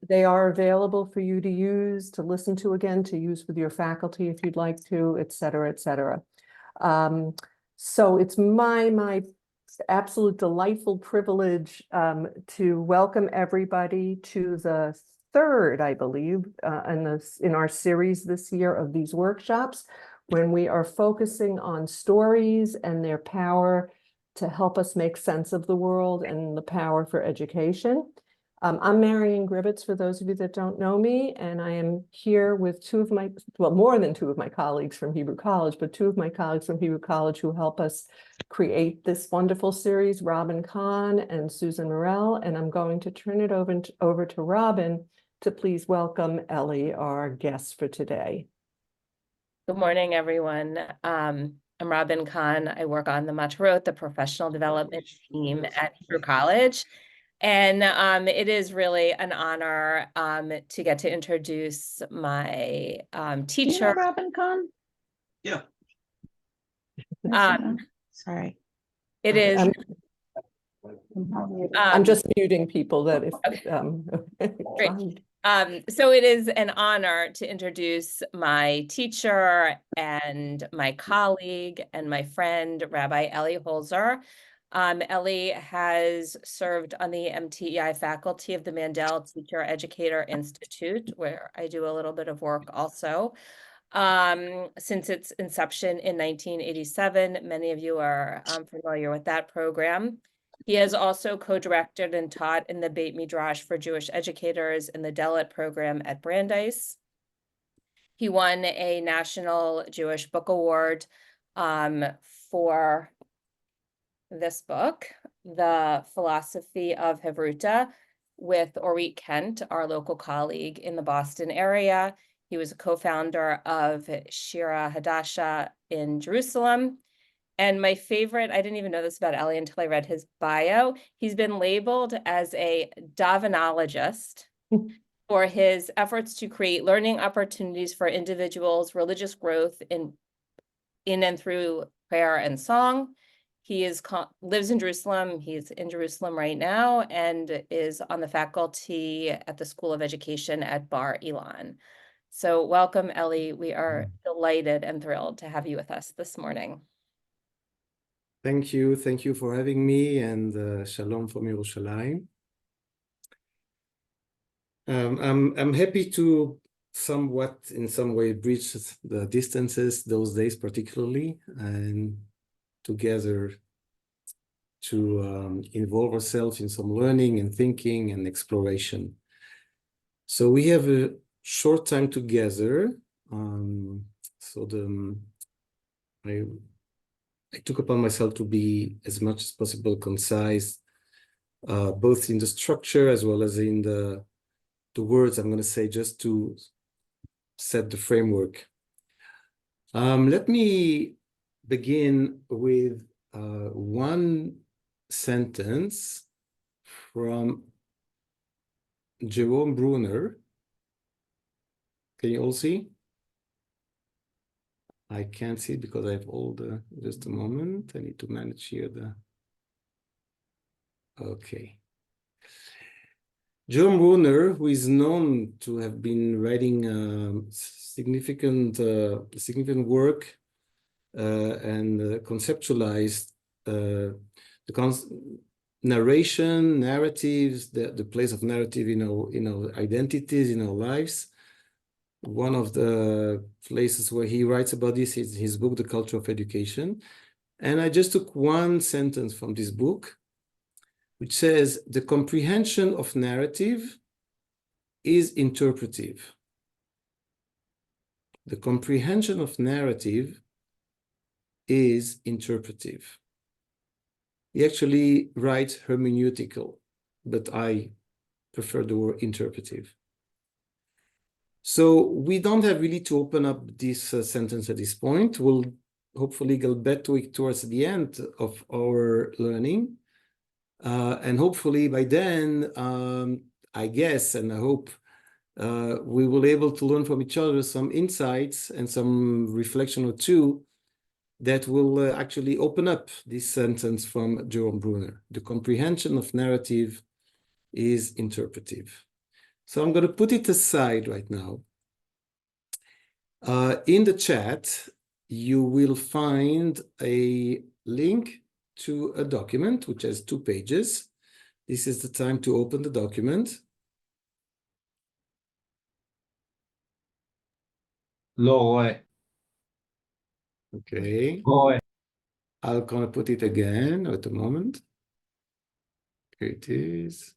they are available for you to use, to listen to again, to use with your faculty if you'd like to, et cetera, et cetera. So it's my absolute delightful privilege to welcome everybody to the third, I believe, in our series this year of these workshops, when we are focusing on stories and their power to help us make sense of the world and the power for education. I'm Marian Gribbets, for those of you that don't know me, and I am here with more than two of my colleagues from Hebrew College, but two of my colleagues from Hebrew College who help us create this wonderful series, Robin Kahn and Susan Morell, and I'm going to turn it over to Robin to please welcome Elie, our guest for today. Good morning, everyone. I'm Robin Kahn. I work on the MaTaRoT, the professional development team at Hebrew College. And it is really an honor to get to introduce my teacher. Do you know Robin Kahn? Yeah. Sorry. It is. I'm just muting people that if. Okay. Great. So it is an honor to introduce my teacher and my colleague and my friend, Rabbi Elie Holzer. Elie has served on the MTEI faculty of the Mandel Teacher Educator Institute, where I do a little bit of work also. Since its inception in 1987, many of you are familiar with that program. He has also co-directed and taught in the Beit Midrash for Jewish educators in the Dalet program at Brandeis. He won a National Jewish Book Award for this book, The Philosophy of Hevruta, with Orit Kent, our local colleague in the Boston area. He was a co-founder of Shira Hadasha in Jerusalem. And my favorite, I didn't even know this about Elie until I read his bio. He's been labeled as a Davanologist for his efforts to create learning opportunities for individuals, religious growth in and through prayer and song. He lives in Jerusalem. He's in Jerusalem right now and is on the faculty at the School of Education at Bar Ilan. So welcome, Elie. We are delighted and thrilled to have you with us this morning. Thank you. Thank you for having me, and shalom from Yerushalayim. I'm happy to somewhat, in some way, bridge the distances those days particularly, and together to involve ourselves in some learning and thinking and exploration. So we have a short time together. I took upon myself to be as much as possible concise, both in the structure as well as in the words I'm going to say, just to set the framework. Let me begin with one sentence from Jerome Bruner. Can you all see? I can't see it because I have all the, just a moment. I need to manage here okay. Jerome Bruner, who is known to have been writing significant work and conceptualized the narration, narratives, the place of narrative in our identities, in our lives. One of the places where he writes about this is his book, The Culture of Education. And I just took one sentence from this book, which says, the comprehension of narrative is interpretive. The comprehension of narrative is interpretive. He actually writes hermeneutical, but I prefer the word interpretive. So we don't have really to open up this sentence at this point. We'll hopefully get back to it towards the end of our learning. And hopefully by then, I guess, and I hope, we will be able to learn from each other some insights and some reflection or two that will actually open up this sentence from Jerome Bruner. The comprehension of narrative is interpretive. So I'm going to put it aside right now. In the chat, you will find a link to a document which has 2 pages. This is the time to open the document. לא רואה. Okay. רואה. I'm going to put it again at the moment. Here it is.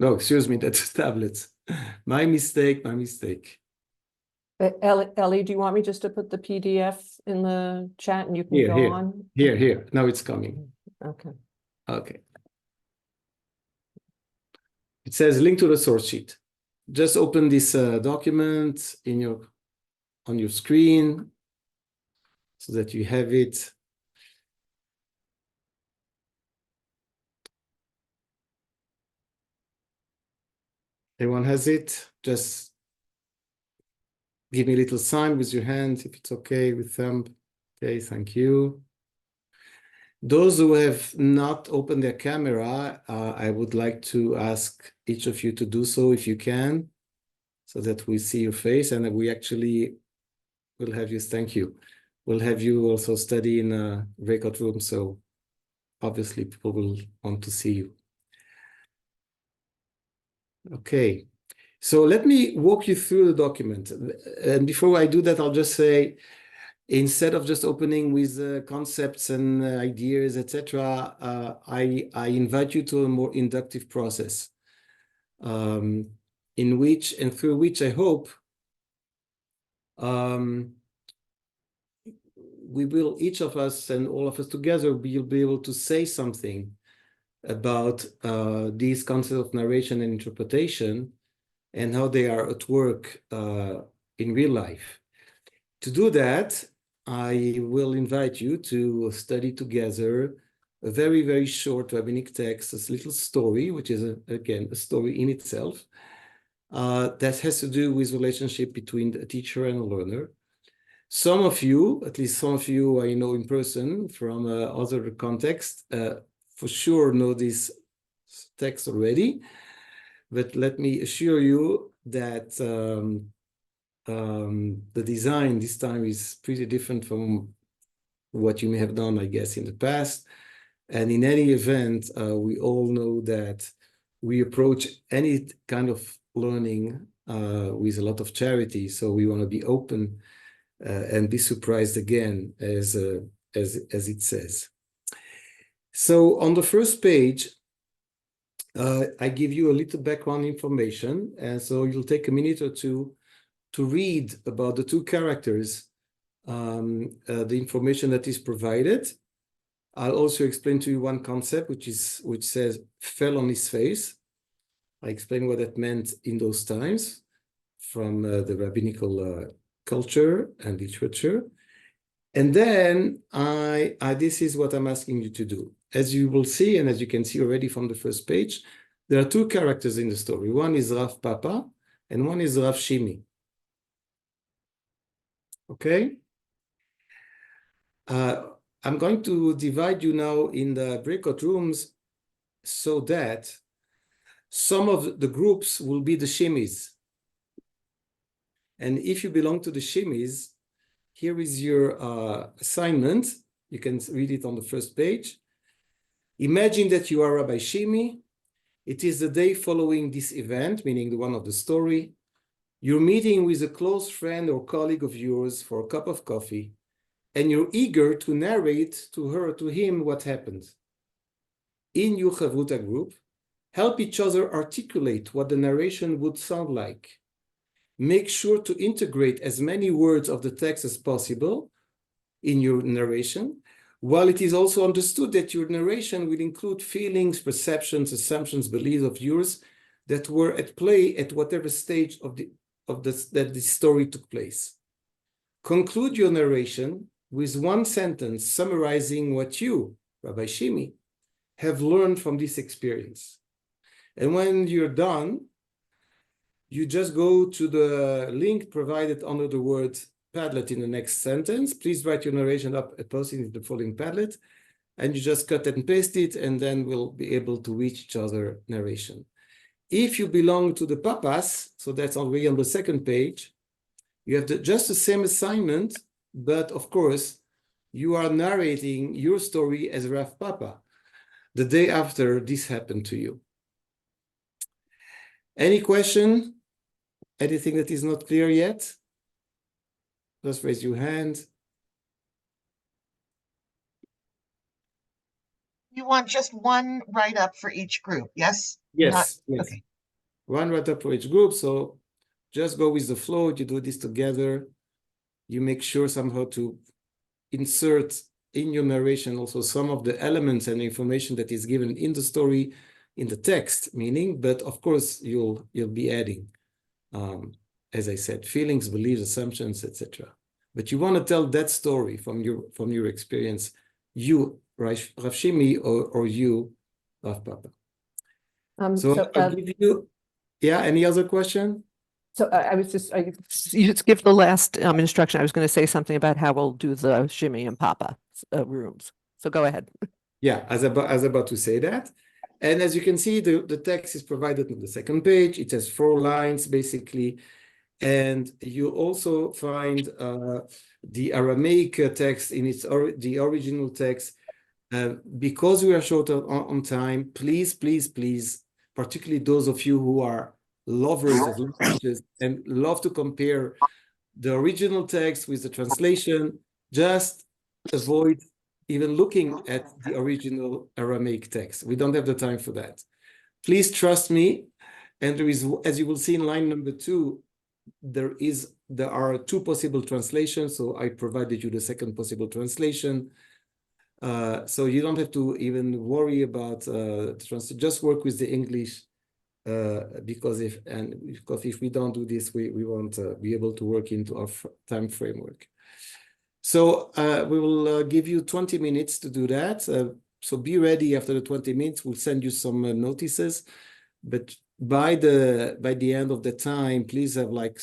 No, excuse me, that's tablets. My mistake, my mistake. Ellie, do you want me just to put the PDF in the chat and you can Here, go here. on? Here. Now it's coming. Okay. Okay. It says link to the source sheet. Just open this document on your screen so that you have it. Everyone has it? Just give me a little sign with your hand if it's okay with thumb. Okay, thank you. Those who have not opened their camera, I would like to ask each of you to do so if you can, so that we see your face and we actually will have you, thank you. We'll have you also study in a breakout room, so obviously people will want to see you. Okay, so let me walk you through the document. And before I do that, I'll just say, instead of just opening with concepts and ideas, etc., I invite you to a more inductive process in which and through which I hope we will, each of us and all of us together, will be able to say something about these concepts of narration and interpretation and how they are at work in real life. To do that, I will invite you to study together a very, very short rabbinic text, a little story, which is, again, a story in itself, that has to do with relationship between a teacher and a learner. Some of you, at least some of you I know in person from other contexts, for sure know this text already, but let me assure you that the design this time is pretty different from what you may have done, I guess, in the past. And in any event, we all know that we approach any kind of learning with a lot of charity. So we want to be open and be surprised again, as it says. So on the first page, I give you a little background information. And so you'll take a minute or two to read about the 2 characters, the information that is provided. I'll also explain to you one concept, which says fell on his face. I explain what that meant in those times from the rabbinical culture and literature. And then this is what I'm asking you to do. As you will see, and as you can see already from the first page, there are 2 characters in the story. One is Rav Papa and one is Rav Shimi. Okay? I'm going to divide you now in the breakout rooms so that some of the groups will be the Shimis. And if you belong to the Shimis, here is your assignment. You can read it on the first page. Imagine that you are Rabbi Shimi. It is the day following this event, meaning the one of the story. You're meeting with a close friend or colleague of yours for a cup of coffee, and you're eager to narrate to her or to him what happened. In your Chavruta group, help each other articulate what the narration would sound like. Make sure to integrate as many words of the text as possible in your narration, while it is also understood that your narration will include feelings, perceptions, assumptions, beliefs of yours that were at play at whatever stage that the story took place. Conclude your narration with one sentence summarizing what you, Rabbi Shimi, have learned from this experience. And when you're done, you just go to the link provided under the word Padlet in the next sentence. Please write your narration up and post it in the following Padlet. And you just cut and paste it, and then we'll be able to reach each other narration. If you belong to the papas, so that's already on the second page, you have just the same assignment, but of course, you are narrating your story as Rav Papa the day after this happened to you. Any question? Anything that is not clear yet? Just raise your hand. You want just one write-up for each group, yes? Yes, yes. Okay. One write-up for each group, so just go with the flow. You do this together. You make sure somehow to insert in your narration also some of the elements and information that is given in the story, in the text, meaning, but of course you'll be adding, as I said, feelings, beliefs, assumptions, etc. But you want to tell that story from your experience, you, Rav Shimi, or you, Rav Papa. So I'll give you, yeah, any other question? So you just give the last instruction. I was going to say something about how we'll do the Shimmy and Papa rooms. So go ahead. Yeah, as about to say that. And as you can see, the text is provided on the second page. It has 4 lines, basically. And you also find the Aramaic text in the original text. Because we are short on time, please, particularly those of you who are lovers of languages and love to compare the original text with the translation, just avoid even looking at the original Aramaic text. We don't have the time for that. Please trust me. And there is, as you will see in line number 2, there are 2 possible translations. So I provided you the second possible translation. So you don't have to even worry about just work with the English, because if we don't do this, we won't be able to work into our time framework. So we will give you 20 minutes to do that. So be ready after the 20 minutes. We'll send you some notices, but by the end of the time, please have like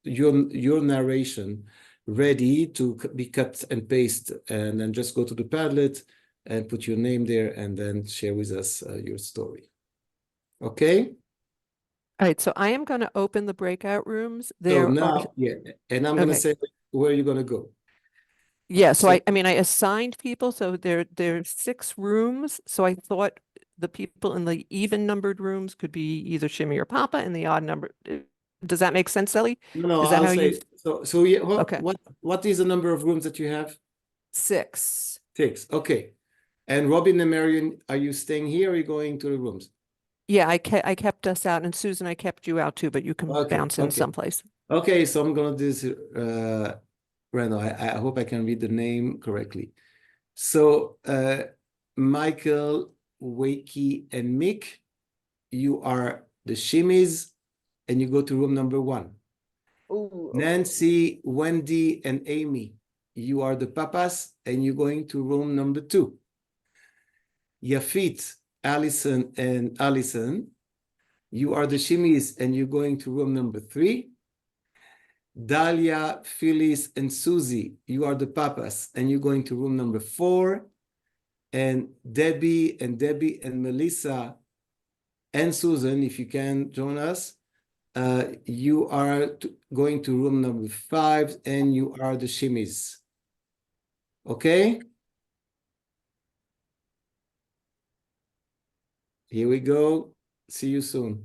your narration ready to be cut and paste, and then just go to the Padlet and put your name there, and then share with us your story. Okay. All right. So I am going to open the breakout rooms. So now, yeah, and I'm going to say where you're going to go. Yeah. So I mean, I assigned people. So there's 6 rooms. So I thought the people in the even numbered rooms could be either Shimmy or Papa, and the odd number. Does that make sense, Elie? No, Is that I'll how say, so yeah, Okay. What is the number of rooms that you have? 6. 6. Okay. And Robin and Marion, are you staying here or are you going to the rooms? Yeah, I kept us out, and Susan, I kept you out too, but you can bounce in someplace. Okay, so I'm gonna do this. Randall, I hope I can read the name correctly. So Michael, Wakey, and Mick, you are the Shimmies, and you go to room number 1. Ooh, Nancy, Wendy, and Amy, you are the Papas, and you're going to room number 2. Yafit, Allison, and Allison, you are the Shimmies, and you're going to room number 3. Dahlia, Phyllis, and Susie, you are the Papas, and you're going to room number 4. And Debbie and Melissa and Susan, if you can join us, you are going to room number 5, and you are the Shimmies. Okay? Here we go. See you soon.